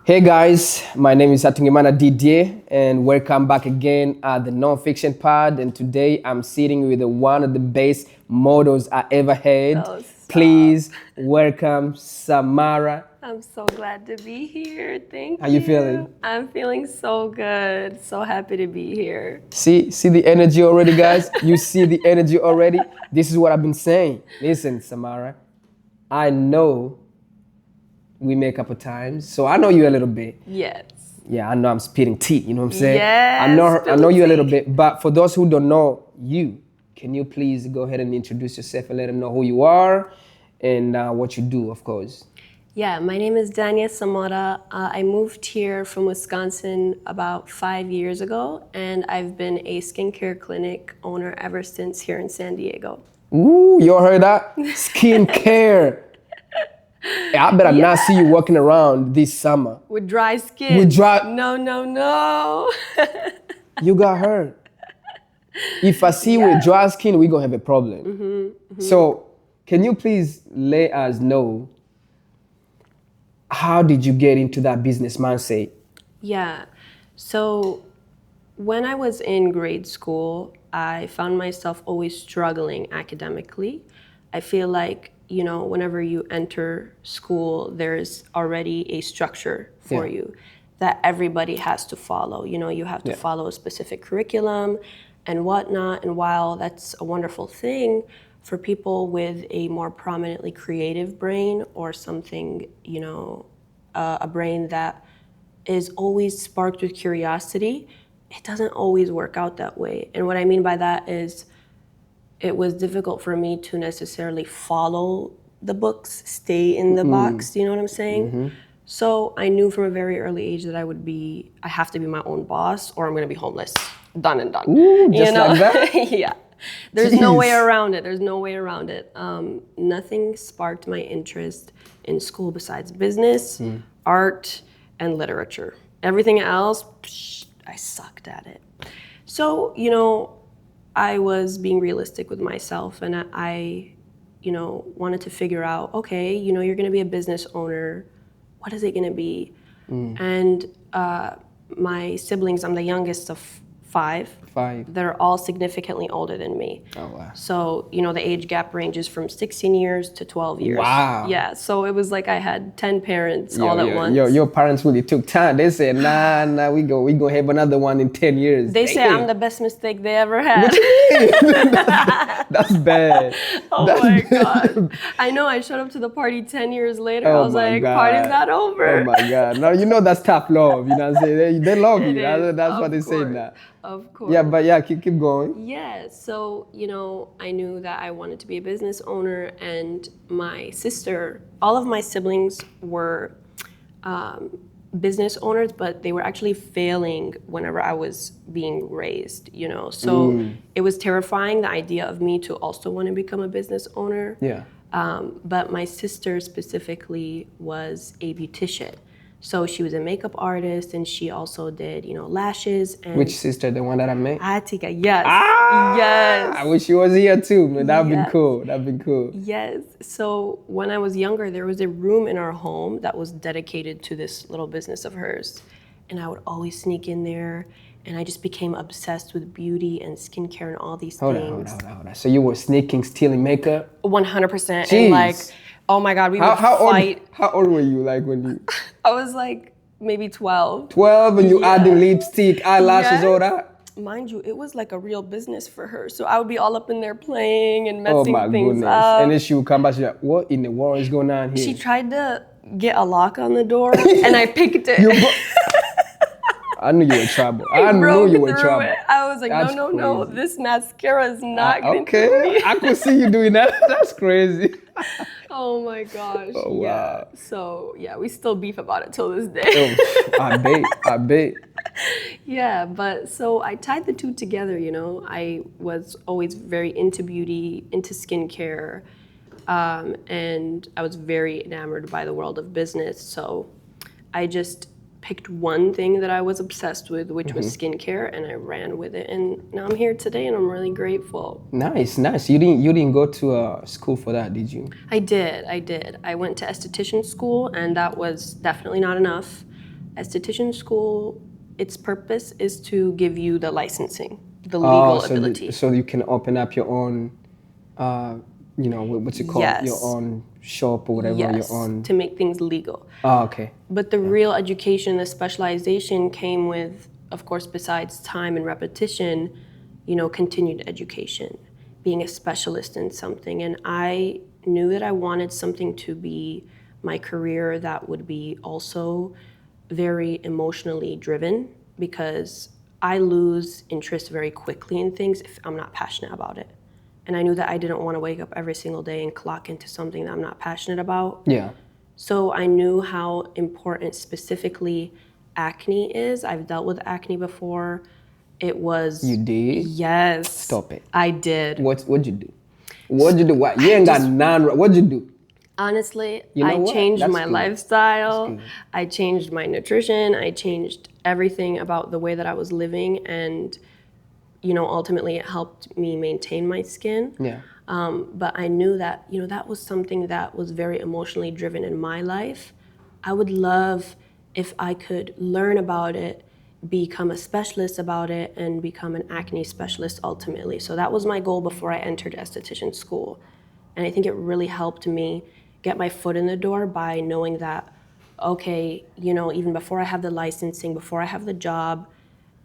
Hey guys, my name is Atungimana Didier, and welcome back again at the Nonfiction Pod. And today I'm sitting with one of the best models I ever had. Oh, stop. Please welcome Samara. I'm so glad to be here. Thank How you feeling? I'm feeling so good. So happy to be here. See the energy already, guys. You see the energy already. This is what I've been saying. Listen, Samara, I know we met a couple times, so I know you a little bit. Yes. Yeah, I know I'm spitting tea, you know what I'm saying? Yes, I know you a spitting little tea. bit, but for those who don't know you, can you please go ahead and introduce yourself and let them know who you are and what you do, of course. Yeah, my name is Dania Samora. I moved here from Wisconsin about 5 years ago, and I've been a skincare clinic owner ever since here in San Diego. Ooh, you all heard that? Skincare. I better not see you walking around this summer. With dry skin. With dry- No. You got hurt. If I see you with dry skin, we're gonna have a problem. So, can you please let us know how did you get into that business mindset? Yeah. So when I was in grade school, I found myself always struggling academically. I feel like, whenever you enter school, there's already a structure for Yeah. you that everybody has to follow. You have to Yeah. follow a specific curriculum and whatnot. And while that's a wonderful thing for people with a more prominently creative brain or something, a brain that is always sparked with curiosity, it doesn't always work out that way. And what I mean by that is it was difficult for me to necessarily follow the books, stay in the box, you know what I'm saying? So I knew from a very early age that I have to be my own boss or I'm gonna be homeless. Done and done. Ooh, just like that? Yeah. There's no way Jeez. around it. There's no way around it. Nothing sparked my interest in school besides business, art, and literature. Everything else, I sucked at it. So, I was being realistic with myself and I wanted to figure out, okay, you're gonna be a business owner. What is it gonna be? And my siblings, I'm the youngest of five. 5. They're all significantly older than me. Oh wow. So, the age gap ranges from 16 years to 12 years. Wow. Yeah, so it was like I had 10 parents all at once. Your parents really took time. They said, nah, we go have another one in 10 years. They say I'm Damn. the best mistake they ever had. That's bad. Oh That's my bad. God. I know, I showed up to the party 10 years later. I Oh was my like, God. party's not over. Oh my God. No, that's tough love. You know what I'm saying? They love It you. is, That's what of they say course, now. Of course. Yeah, but yeah, keep going. Yeah, so, I knew that I wanted to be a business owner, and my sister, all of my siblings were business owners, but they were actually failing whenever I was being raised, So it was terrifying, the idea of me to also want to become a business owner. Yeah. But my sister specifically was a beautician. So she was a makeup artist and she also did, lashes and Which sister? The one that I met? Atika, yes. Ah! Yes. I wish she was here too, man. That'd been Yes. cool. That'd been cool. Yes. So when I was younger, there was a room in our home that was dedicated to this little business of hers. And I would always sneak in there and I just became obsessed with beauty and skincare and all these Hold things. on. So you were sneaking, stealing makeup? 100%. Jeez. And like, oh my God, we would fight. How old were you? Like when you I was like maybe 12. 12 and you Yeah. adding lipstick, eyelashes, Yes. all that? Mind you, it was like a real business for her. So I would be all up in there playing and Oh messing my things goodness. up. And then she would come back, she's like, what in the world is going on here? She tried to get a lock on the door and I picked it. I knew you were in trouble. I I knew broke you were in through trouble. it. I was like, That's no, crazy. this mascara is not getting through Okay, me. I could see you doing that. That's crazy. Oh my gosh. Oh, wow. Yeah. So yeah, we still beef about it till this day. Oh, I bet. Yeah, but so I tied the two together, I was always very into beauty, into skincare, and I was very enamored by the world of business. So I just picked one thing that I was obsessed with, which was skincare, and I ran with it. And now I'm here today, and I'm really grateful. Nice. You didn't go to school for that, did you? I did. I went to esthetician school, and that was definitely not enough. esthetician school, its purpose is to give you the licensing, the legal so ability. so you can open up your own, what's it called? Yes. Your own shop or whatever. Yes, Your own. to make things legal. Oh, okay. But the real education, the specialization came with, of course, besides time and repetition, continued education, being a specialist in something. And I knew that I wanted something to be my career that would be also very emotionally driven, because I lose interest very quickly in things if I'm not passionate about it. And I knew that I didn't want to wake up every single day and clock into something that I'm not passionate about. Yeah. So I knew how important specifically acne is. I've dealt with acne before. It was... You did? Yes. Stop it. I did. What'd you do? What'd you do? What? You ain't got none. What'd you do? Honestly, You know I what? changed That's my good. lifestyle. I changed my nutrition. I changed everything about the way that I was living, and ultimately it helped me maintain my skin. Yeah. But I knew that that was something that was very emotionally driven in my life. I would love if I could learn about it, become a specialist about it, and become an acne specialist ultimately. So that was my goal before I entered esthetician school. And I think it really helped me get my foot in the door by knowing that, okay, even before I have the licensing, before I have the job,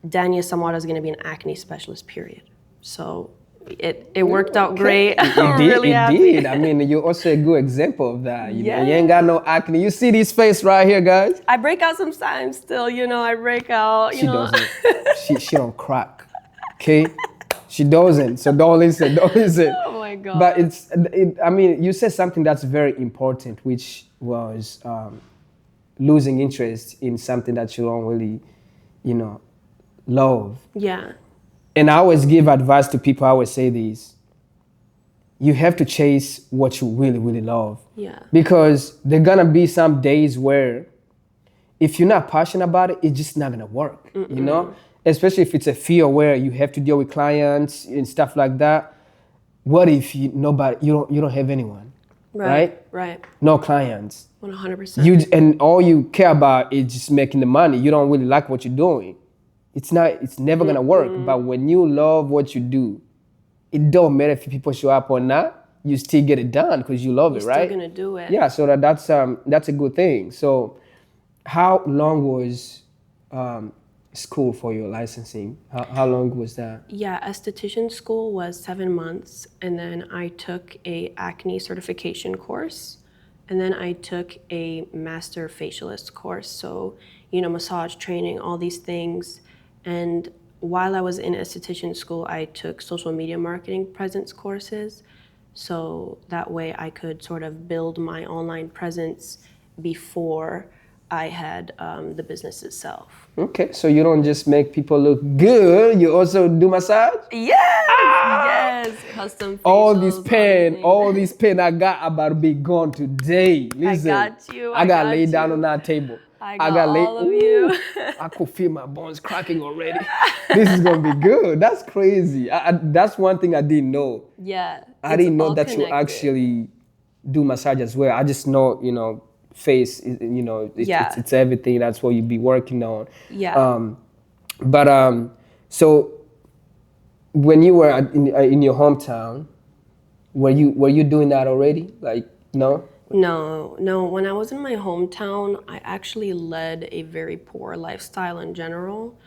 Dania Samara is going to be an acne specialist, period. So it worked out great. I'm really happy. It did. I mean, you're also a good example of that. You Yeah. you ain't got no acne. You see this face right here, guys? I break out sometimes still, I break out, She doesn't. She don't crack. Okay? She doesn't. So don't listen. Don't listen. Oh my God. But I mean, you said something that's very important, which was losing interest in something that you don't really, love. Yeah. And I always give advice to people. I always say this: you have to chase what you really, really love. Yeah. Because there gonna be some days where, if you're not passionate about it, it's just not gonna work. Especially if it's a field where you have to deal with clients and stuff like that. What if you don't have anyone, right? Right. No clients. 100%. And all you care about is just making the money. You don't really like what you're doing. It's never gonna work. But when you love what you do, it don't matter if people show up or not. You still get it done because you love it, right? You're still gonna do it. Yeah. So that's a good thing. So, how long was school for your licensing? How long was that? Yeah, esthetician school was 7 months, and then I took a acne certification course, and then I took a master facialist course. So, massage training, all these things. And while I was in esthetician school, I took social media marketing presence courses. So that way I could sort of build my online presence before I had the business itself. Okay, so you don't just make people look good, you also do massage? Yes, yes, custom facials. All this pain I got about to be gone today. Listen, I got you. I got laid down on that table. I got all of you. I could feel my bones cracking already. This is gonna be good. That's crazy. That's one thing I didn't know. Yeah. I didn't know all that you connected. actually do massage as well. I just know, face, it's everything. That's what you be working on. Yeah. So when you were in your hometown, were you doing that already? Like, no? No. When I was in my hometown, I actually led a very poor lifestyle in general.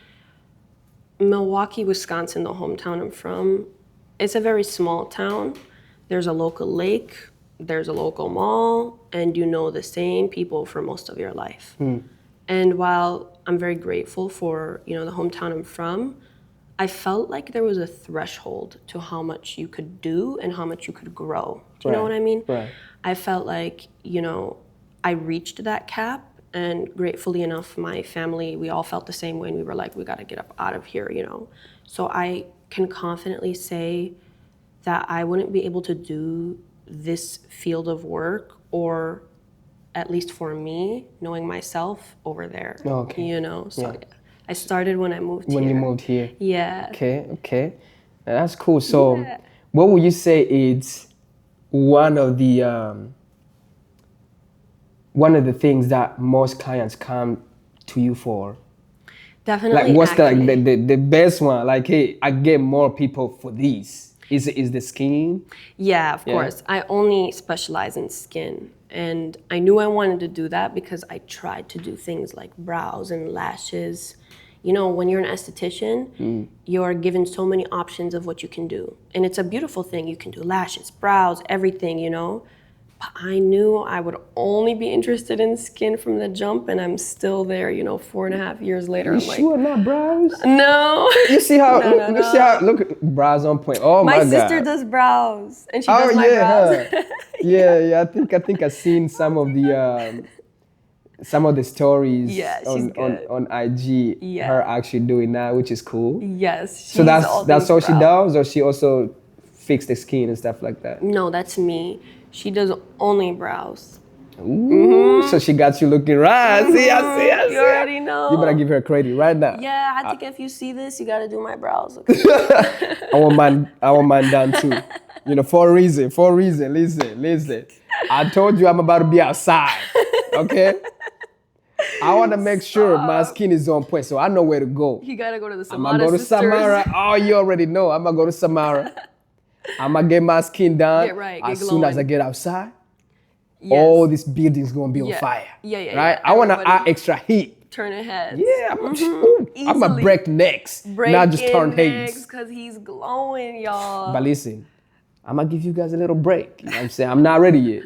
Milwaukee, Wisconsin, the hometown I'm from, it's a very small town. There's a local lake, there's a local mall, and you know the same people for most of your life. And while I'm very grateful for, the hometown I'm from, I felt like there was a threshold to how much you could do and how much you could grow. Do you know what I mean? Right. I felt like, I reached that cap, and gratefully enough, my family, we all felt the same way, and we were like, we got to get up out of here, So I can confidently say that I wouldn't be able to do this field of work, or at least for me, knowing myself over there. Okay. So yeah. I started when I moved here. When you moved here. Yeah. Okay. That's cool. So what would you say is one of the things that most clients come to you for? Definitely Like, what's acne. the best one? Like, hey, I get more people for these. Is the skin? Yeah, of Yeah. course. I only specialize in skin. And I knew I wanted to do that because I tried to do things like brows and lashes. You know, when you're an esthetician, you're given so many options of what you can do. And it's a beautiful thing. You can do lashes, brows, everything, you know. But I knew I would only be interested in skin from the jump, and I'm still there, you know, 4.5 years later. You I'm like, sure not brows? no. You see how? No, no, You see how? no. Look, brows on point. Oh My my sister God. does brows, and she Oh does my yeah, brows. huh? Yeah. I think I've seen some of the stories Yeah, she's good. on IG. Her Yeah. actually doing that, which is cool. Yes, So she's that's all things all she brow. does, or she also fix the skin and stuff like that. No, that's me. She does only brows. Ooh, so she got you looking right. I see. You already know. You better give her credit right now. Yeah, I think if you see this, you gotta do my brows. Okay? I want mine done too. You know, for a reason. Listen. I told you I'm about to be outside. Okay? I want to make sure my skin is on point, so I know where to go. You gotta go to the I'm Samara gonna go to sisters. Samara. Oh, you already know. I'm gonna go to Samara. I'm gonna get my skin done. Get right, as get soon as I glowing. get outside. Yes. All this building's gonna be on Yeah. fire. Yeah, Right? yeah. I wanna Everybody add extra heat. turn ahead. Yeah, I'm gonna Easily. break necks, not just turn heads. because he's glowing, y'all. But listen, I'm gonna give you guys a little break. You know what I'm saying? I'm not ready yet.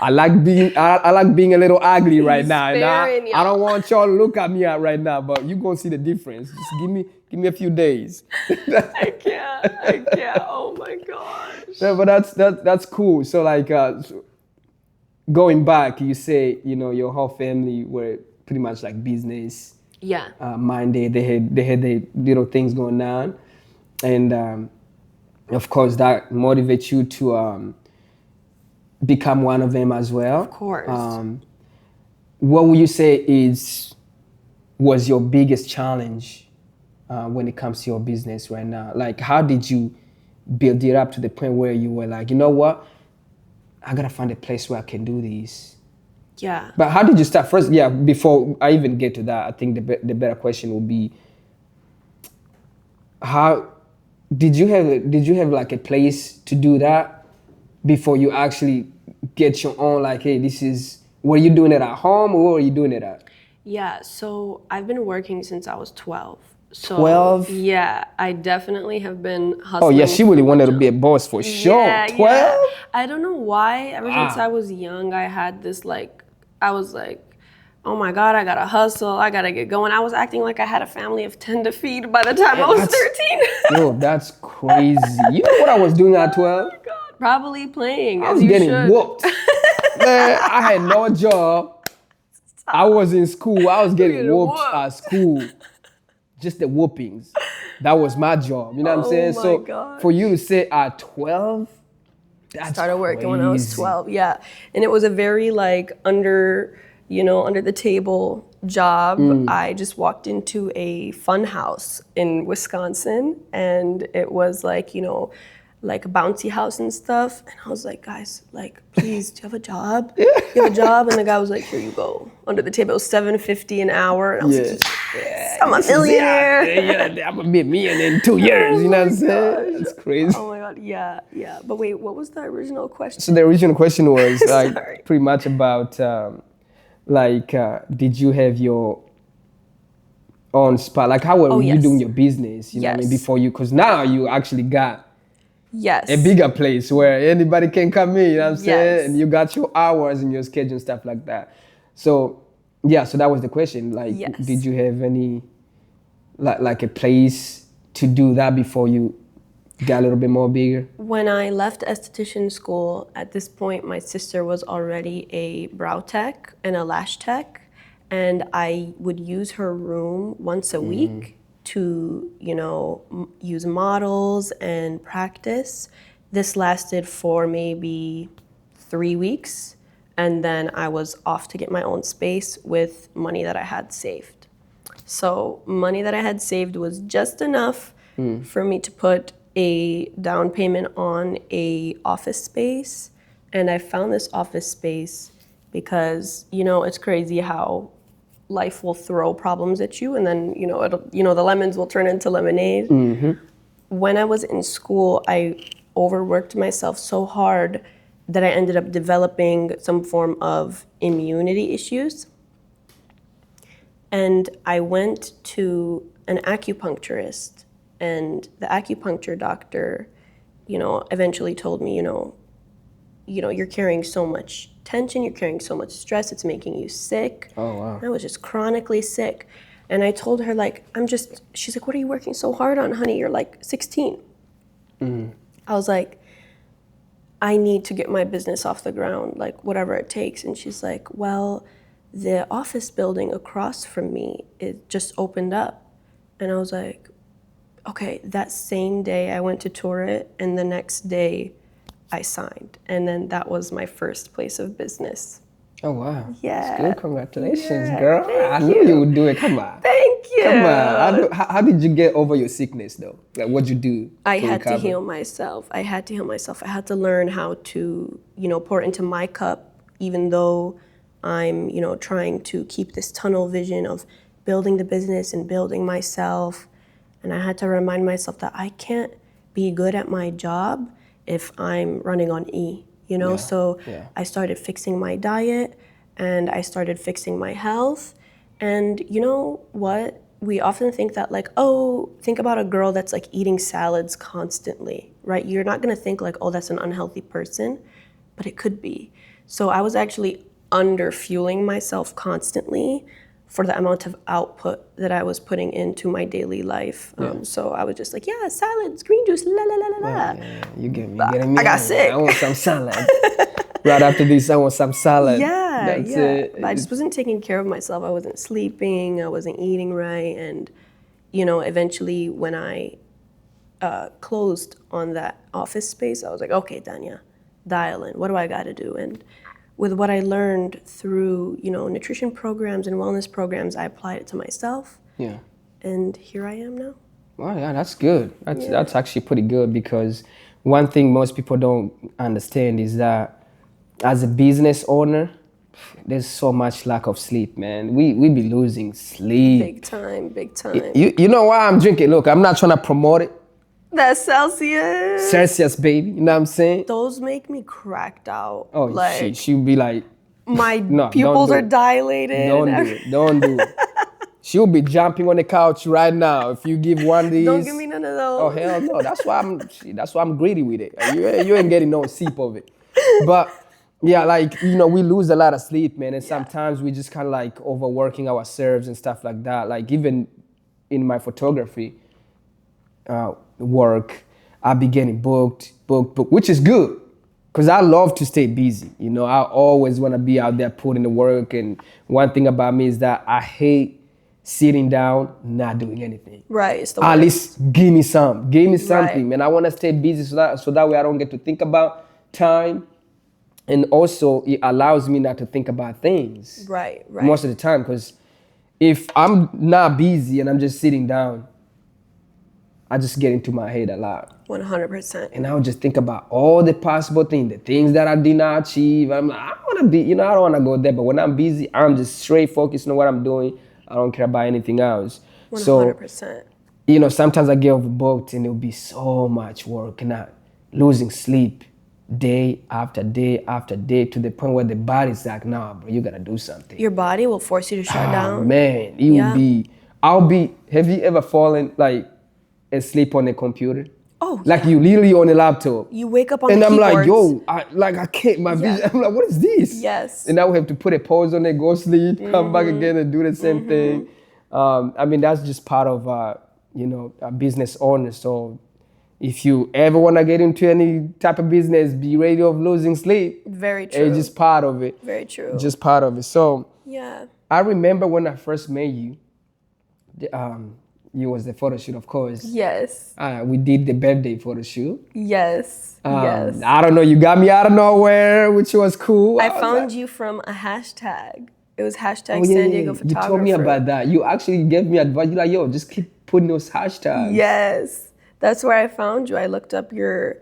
I like being a little ugly right now. And sparing I don't y'all. want y'all to look at me right now, but you gonna see the difference. Just give me a few days. I can't. Oh my gosh. No, but that's cool. So like so going back, you say, you know, your whole family were pretty much like business Yeah. minded. They had their little things going on, and of course that motivates you to become one of them as well. Of course. What would you say was your biggest challenge when it comes to your business right now? Like, how did you build it up to the point where you were like, you know what, I gotta find a place where I can do this? Yeah. But how did you start first? Yeah, before I even get to that, I think the better question would be, how did you have like a place to do that before you actually get your own, like, hey, were you doing it at home or were you doing it at? Yeah, so I've been working since I was 12. So 12? Yeah, I definitely have been Oh hustling. yeah, she really wanted to be a boss for sure. Yeah, 12? yeah. I don't know why. Ever since Wow. I was young, I had this I was like, oh my God, I gotta hustle. I gotta get going. I was acting like I had a family of 10 to feed by the time I was 13. Yo, that's crazy. You know what I was doing at 12? God, probably playing. I as was you getting should. whooped. Man, I had no job. I was in school. I was getting getting whooped whooped. at school. Just the whoopings. That was my job. You know what I'm saying? Oh So my gosh. for you to say at 12, that's Started working when I was crazy. 12, yeah. And it was a very under the table job. I just walked into a fun house in Wisconsin, and it was like a bouncy house and stuff. And I was like, guys, like, please, do you have a job? You have a job? And the guy was like, here you go. Under the table, it was $7.50 an hour. And I was like, yes, I'm a millionaire. Yeah, I'm gonna be a millionaire in 2 years. You know what I'm saying? That's crazy. Oh my God, yeah. But wait, what was the original question? So the original question was like Sorry. pretty much about did you have your own spot? Like, how were you yes. doing your business? You know what I mean? Yes. Before you, because now you actually got Yes. a bigger place where anybody can come in, you know what I'm saying? Yes. And you got your hours and your schedule and stuff like that. So, yeah, so that was the question. Like, Yes. did you have any, like a place to do that before you got a little bit more bigger? When I left esthetician school, at this point, my sister was already a brow tech and a lash tech, and I would use her room once a week to, use models and practice. This lasted for maybe 3 weeks, and then I was off to get my own space with money that I had saved. So money that I had saved was just enough for me to put a down payment on a office space. And I found this office space because, it's crazy how life will throw problems at you, and then the lemons will turn into lemonade. When I was in school, I overworked myself so hard that I ended up developing some form of immunity issues. And I went to an acupuncturist, and the acupuncture doctor, eventually told me, you're carrying so much tension, you're carrying so much stress, it's making you sick. Oh, wow. And I was just chronically sick. And I told her, like, she's like, what are you working so hard on, honey? You're like 16. I was like, I need to get my business off the ground, like whatever it takes. And she's like, well, the office building across from me, it just opened up. And I was like, okay. That same day I went to tour it, and the next day I signed. And then that was my first place of business. Oh, wow. Yeah. That's good. Congratulations, Yeah, girl. I thank knew you. you would do it. Come on. Thank you. Come on. How did you get over your sickness, though? Like, what'd you do? I had recover? to heal myself. I had to learn how to, pour into my cup, even though I'm, trying to keep this tunnel vision of building the business and building myself. And I had to remind myself that I can't be good at my job if I'm running on E, So I started fixing my diet, and I started fixing my health. And you know what? We often think that, like, think about a girl that's like eating salads constantly, right? You're not gonna think like, oh, that's an unhealthy person, but it could be. So I was actually under fueling myself constantly for the amount of output that I was putting into my daily life. So I was just like, yeah, salads, green juice, la la la la la. Yeah, you getting me. I got sick. I want some salad. Right after this, I want some salad. Yeah, That's yeah. it. But I just wasn't taking care of myself. I wasn't sleeping. I wasn't eating right. And, eventually when I closed on that office space, I was like, okay, Danya, dial in. What do I got to do? And with what I learned through, nutrition programs and wellness programs, I applied it to myself. Yeah. And here I am now. Well, yeah, that's good. That's actually pretty good, because one thing most people don't understand is that as a business owner, there's so much lack of sleep, man. We be losing sleep. Big time, big time. You know why I'm drinking? Look, I'm not trying to promote it. That's Celsius. Celsius, baby. You know what I'm saying? Those make me cracked out. Oh, like, she'll be like, my No, pupils don't are do it. dilated. don't do it. Don't do it. She'll be jumping on the couch right now if you give one of these. Don't give me none of those. Oh, hell no. That's why I'm greedy with it. You ain't getting no sip of it. But yeah, like, we lose a lot of sleep, man. And sometimes we just kind of like overworking ourselves and stuff like that. Like, even in my photography work, I be getting booked, which is good. Because I love to stay busy. I always want to be out there putting the work. And one thing about me is that I hate sitting down, not doing anything. Right. It's the At worst. least give me something, Right. man. I want to stay busy so that way I don't get to think about time. And also, it allows me not to think about things. Right. Most of the time, because if I'm not busy and I'm just sitting down, I just get into my head a lot. 100%. And I would just think about all the possible things, the things that I did not achieve. I'm like, I want to be, I don't want to go there. But when I'm busy, I'm just straight focused on what I'm doing. I don't care about anything else. 100%. So, sometimes I get overbooked and it'll be so much work and I'm losing sleep day after day after day to the point where the body's like, nah, bro, you got to do something. Your body will force you to shut down. Man, have you ever fallen asleep on a computer? Oh, Like you literally on a laptop. You wake up on And the I'm like, keyboards. I can't, my vision. I'm like, what is this? Yes. And now we have to put a pause on it, go sleep, come back again and do the same thing. That's just part of, a business owner. So if you ever want to get into any type of business, be ready of losing sleep. Very true. It's just part of it. Very true. Just part of it. So Yeah. I remember when I first met you, you was the photo shoot, of course. Yes. We did the birthday photo shoot. Yes. Yes. I don't know, you got me out of nowhere, which was cool. I was found like, you from a hashtag. It was hashtag oh, yeah, San Diego You photographer. told me about that. You actually gave me advice. You're like, yo, just keep putting those hashtags. Yes. That's where I found you. I looked up your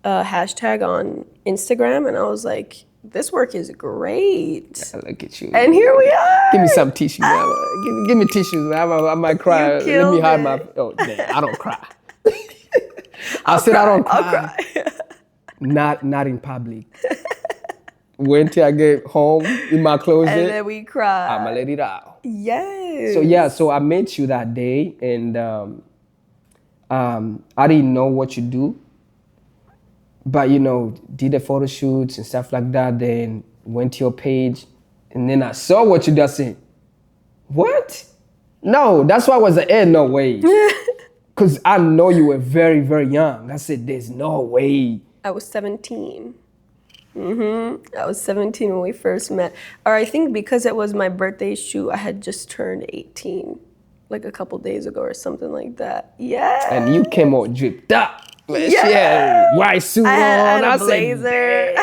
hashtag on Instagram and I was like, this work is great. Look at you. And here we are. Give me some tissue, man. Give me tissues. I might cry. Let me killed hide my. it. Oh, damn, I don't cry. I said I don't cry. I'll cry. Not in public. Wait till I get home in my closet. And then we cry. I'ma let it out. Yes. So yeah, so I met you that day, and I didn't know what you do, but did the photo shoots and stuff like that. Then went to your page, and then I saw what you did. I said, "What? No, that's why I was like, no way," because I know you were very, very young. I said, "There's no way." I was 17. I was 17 when we first met. Or I think because it was my birthday shoot, I had just turned 18, like a couple days ago or something like that. Yeah. And you came all dripped up. Man, Yeah. She had white suit I had on. a blazer.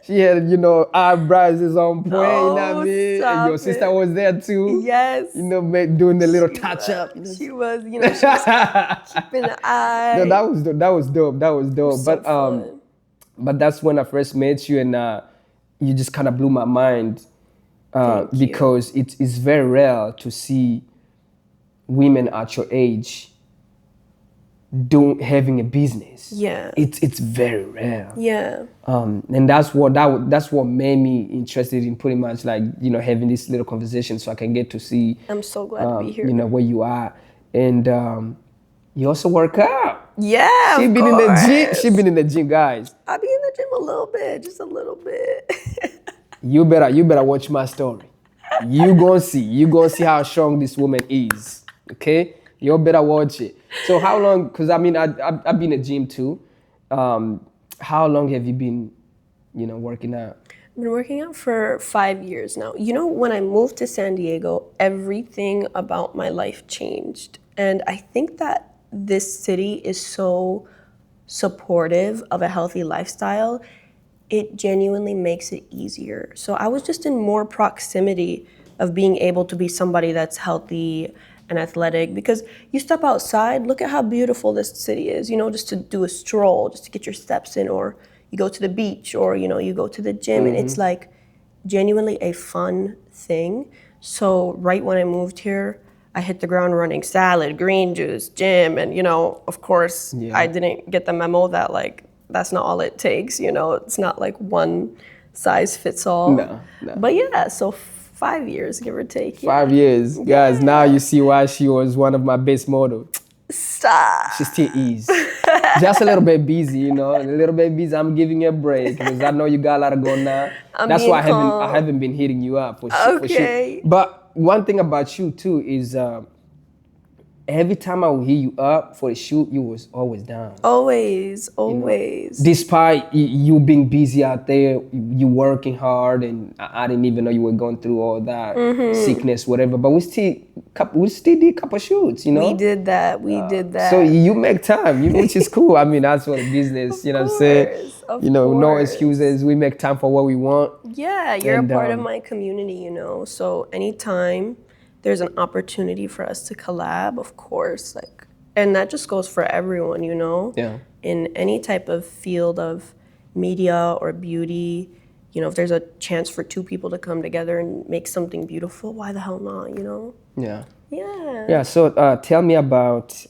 She had, eyebrows is on point, you know what I Oh, mean? And stop your sister it. was there too. Yes. Doing the little touch up. She was, she was keeping an eye. No, that was dope. That was dope. So fun. But that's when I first met you, and you just kind of blew my mind Thank you. because it's very rare to see women at your age having a business. Yeah. It's very rare. Yeah. And that's what made me interested in pretty much like having this little conversation so I can get to see I'm so glad to be here. where you are, and you also work out. Yeah, She of been in the gym. course. She been in the gym, guys. I be in the gym a little bit, just a little bit. You better watch my story. You gonna see how strong this woman is. Okay, you better watch it. So how long? Because I've been in the gym too. How long have you been, working out? I've been working out for 5 years now. When I moved to San Diego, everything about my life changed. And I think that this city is so supportive of a healthy lifestyle. It genuinely makes it easier. So I was just in more proximity of being able to be somebody that's healthy and athletic, because you step outside, look at how beautiful this city is, just to do a stroll, just to get your steps in, or you go to the beach, or you go to the gym, and it's like genuinely a fun thing. So right when I moved here, I hit the ground running. Salad, green juice, gym, and of course, I didn't get the memo that that's not all it takes. It's not like one size fits all. No. But yeah, so 5 years, give or take. Yeah. 5 years, guys. Now you see why she was one of my best models. Stop. She still is. Just a little bit busy, a little bit busy. I'm giving you a break because I know you got a lot of going now. That's why I haven't been hitting you up for sure. Okay. But one thing about you too is every time I would hit you up for a shoot, you was always down. Always. Despite you being busy out there, you working hard, and I didn't even know you were going through all that sickness, whatever. But we still did a couple shoots, We did that. So you make time, which is cool. I mean, that's what business, what I'm saying? No excuses. We make time for what we want. Yeah, you're a part of my community, So anytime there's an opportunity for us to collab, of course, and that just goes for everyone, Yeah. In any type of field of media or beauty, if there's a chance for two people to come together and make something beautiful, why the hell not, Yeah. Yeah. Yeah. So tell me about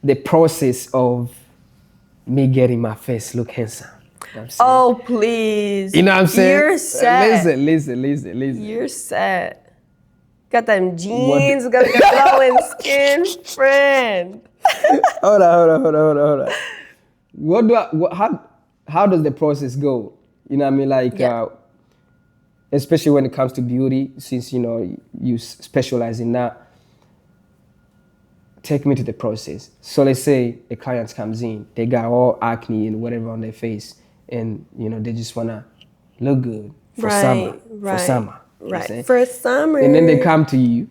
the process of me getting my face look handsome. Oh, please. You know what I'm saying? You're set. Listen. You're set. Got them jeans, got the glowing skin, friend. Hold on. How does the process go? You know what I mean? Like, especially when it comes to beauty, since, you specialize in that. Take me to the process. So let's say a client comes in, they got all acne and whatever on their face, and, they just want to look good for summer. For summer. Right, for summer. And then they come to you.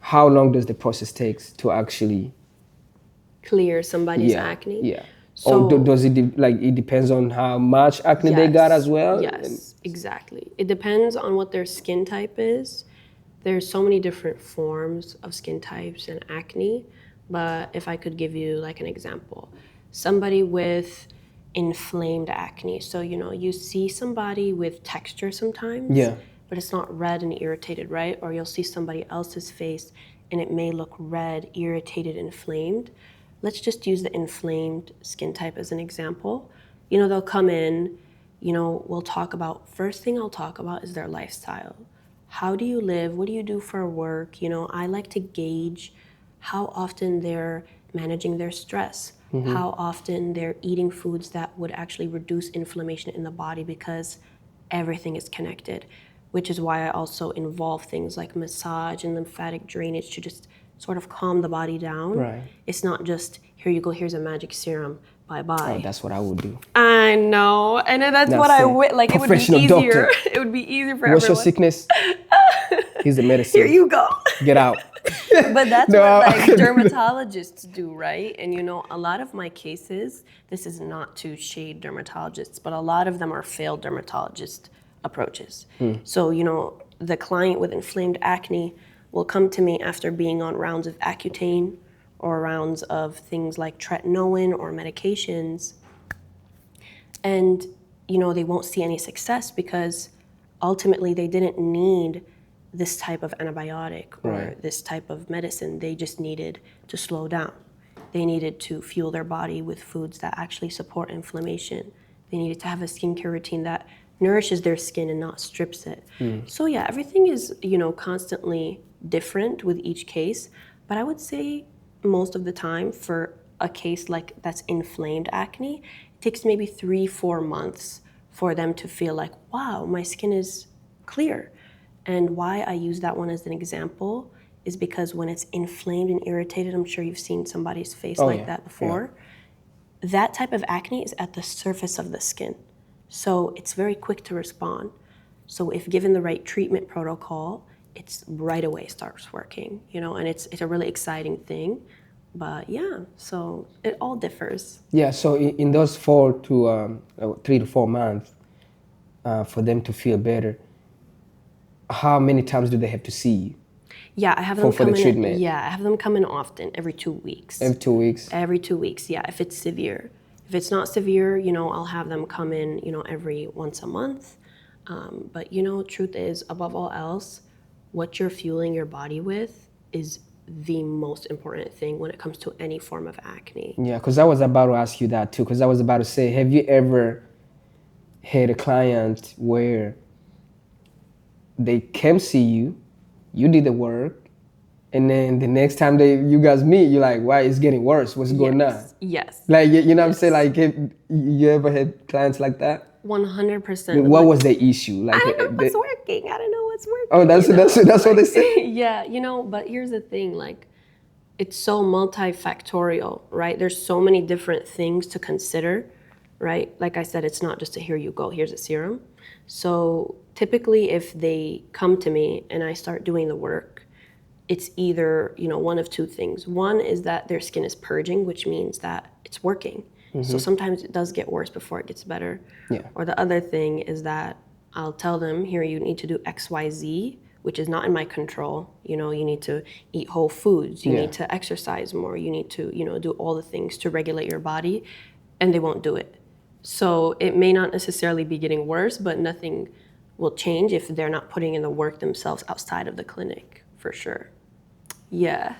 How long does the process take to actually clear somebody's acne? Yeah. So, does it it depends on how much acne they got as well? Yes, exactly. It depends on what their skin type is. There's so many different forms of skin types and acne, but if I could give you an example, somebody with inflamed acne. So, you see somebody with texture sometimes, Yeah. but it's not red and irritated, right? Or you'll see somebody else's face and it may look red, irritated, inflamed. Let's just use the inflamed skin type as an example. They'll come in, we'll talk about, first thing I'll talk about is their lifestyle. How do you live? What do you do for work? I like to gauge how often they're managing their stress, how often they're eating foods that would actually reduce inflammation in the body, because everything is connected, which is why I also involve things like massage and lymphatic drainage to just sort of calm the body down. Right. It's not just, here you go, here's a magic serum, bye-bye. Oh, that's what I would do. I know, and that's what I would like. It would be Professional easier. doctor. It would be easier for What's everyone. your sickness? Here's the medicine. Here you go. Get out. But that's No, what I couldn't. dermatologists do, right? And a lot of my cases, this is not to shade dermatologists, but a lot of them are failed dermatologist approaches. So, the client with inflamed acne will come to me after being on rounds of Accutane or rounds of things like tretinoin or medications. And, they won't see any success because ultimately they didn't need this type of antibiotic or Right. this type of medicine. They just needed to slow down. They needed to fuel their body with foods that actually support inflammation. They needed to have a skincare routine that nourishes their skin and not strips it. So yeah, everything is, constantly different with each case. But I would say most of the time for a case like that's inflamed acne, it takes maybe 3-4 months for them to feel like, wow, my skin is clear. And why I use that one as an example is because when it's inflamed and irritated, I'm sure you've seen somebody's face like yeah. that before. That type of acne is at the surface of the skin. So it's very quick to respond. So if given the right treatment protocol, it's right away starts working, and it's a really exciting thing. But yeah, so it all differs. Yeah, so in those 3 to 4 months, for them to feel better, how many times do they have to see you? Yeah, I have them For the come in. treatment? Yeah, I have them come in often, every 2 weeks. Every 2 weeks? Every 2 weeks, yeah, if it's severe. If it's not severe, I'll have them come in, every once a month. But, truth is, above all else, what you're fueling your body with is the most important thing when it comes to any form of acne. Yeah, because I was about to ask you that too, because I was about to say, have you ever had a client where they came see you, you did the work, and then the next time you guys meet, you're like, why it's getting worse? What's going on? Yes. Like, you know what I'm saying? Like, you ever had clients like that? 100%. What was the issue? Like, I don't know what's working. I don't know what's working. oh, that's what they say? Yeah, but here's the thing, like, it's so multifactorial, right? There's so many different things to consider, right? Like I said, it's not just a here you go, here's a serum. So typically if they come to me and I start doing the work, it's either, one of two things. One is that their skin is purging, which means that it's working. So sometimes it does get worse before it gets better. Yeah. Or the other thing is that I'll tell them, here, you need to do XYZ, which is not in my control. You need to eat whole foods. You need to exercise more. You need to, do all the things to regulate your body, and they won't do it. So it may not necessarily be getting worse, but nothing will change if they're not putting in the work themselves outside of the clinic, for sure. Yeah.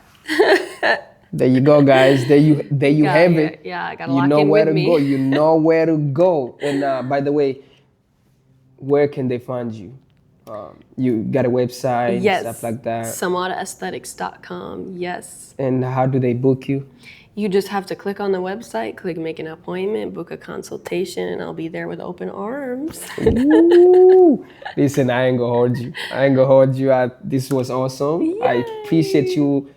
There you go, guys. There you have it. Yeah, I got to You lock know in where with to me. go. You know where to go. And by the way, where can they find you? You got a website, Yes. stuff like that. SamadaAesthetics.com. Yes. And how do they book you? You just have to click on the website, click make an appointment, book a consultation, and I'll be there with open arms. Ooh. Listen, I ain't gonna hold you. This was awesome. Yay. I appreciate you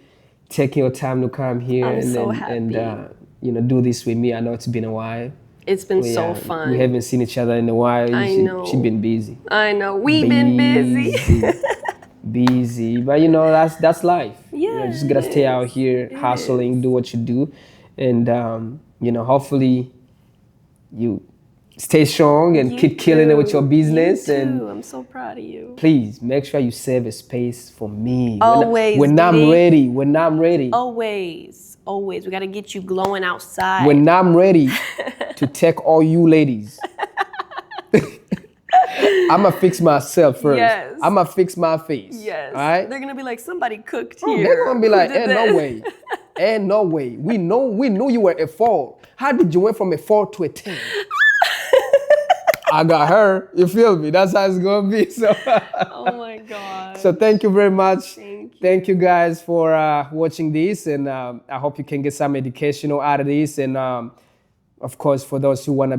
taking your time to come here I'm and so do this with me. I know it's been a while. It's been so fun. We haven't seen each other in a while. I know. She's been busy. I know. We've been busy. Busy. But that's life. Yeah, You just gotta stay out here hustling, do what you do. And hopefully you stay strong and keep killing it with your business. You too. And I'm so proud of you. please make sure you save a space for me. Always, When I'm baby. ready. Always. We got to get you glowing outside. When I'm ready to take all you ladies. I'ma fix myself first. Yes. I'ma fix my face. Yes. All right. They're gonna be like, somebody cooked Oh, here. they're gonna be Who like, did no this?" way. No way. We knew you were a 4. How did you went from a 4 to a 10? I got her. You feel me? That's how it's gonna be. So Oh my god. so thank you very much. Thank you. Thank you guys for watching this, and I hope you can get some educational out of this. And of course, for those who wanna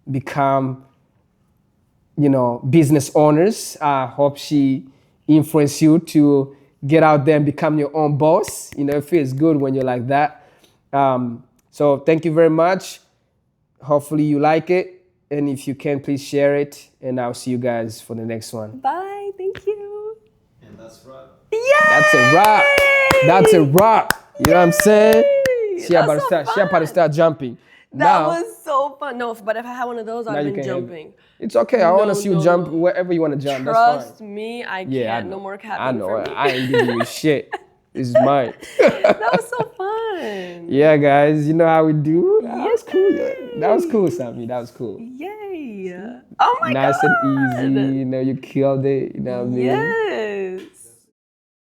become, business owners, I hope she influenced you to get out there and become your own boss. It feels good when you're like that. So thank you very much. Hopefully you like it. And if you can, please share it. And I'll see you guys for the next one. Bye. Thank you. And that's right. Yay! That's a wrap. That's a wrap. You know what I'm saying? She That about was to so start. She about to fun. start jumping. That Now, was so fun. No, but if I had one of those, now I'd you have been can have it. jumping. It's okay. I want to No, see you no, jump no. wherever you want to jump. That's Trust fine. me, I Yeah, I can't. know. No more cat I know. for me. I ain't giving you shit. This is mine. That was so fun. Yeah, guys. You know how we do. That was cool. That was cool, Sammy. That was cool. Yay. Oh my Nice god. and easy. You killed it. You know what I mean? Yes.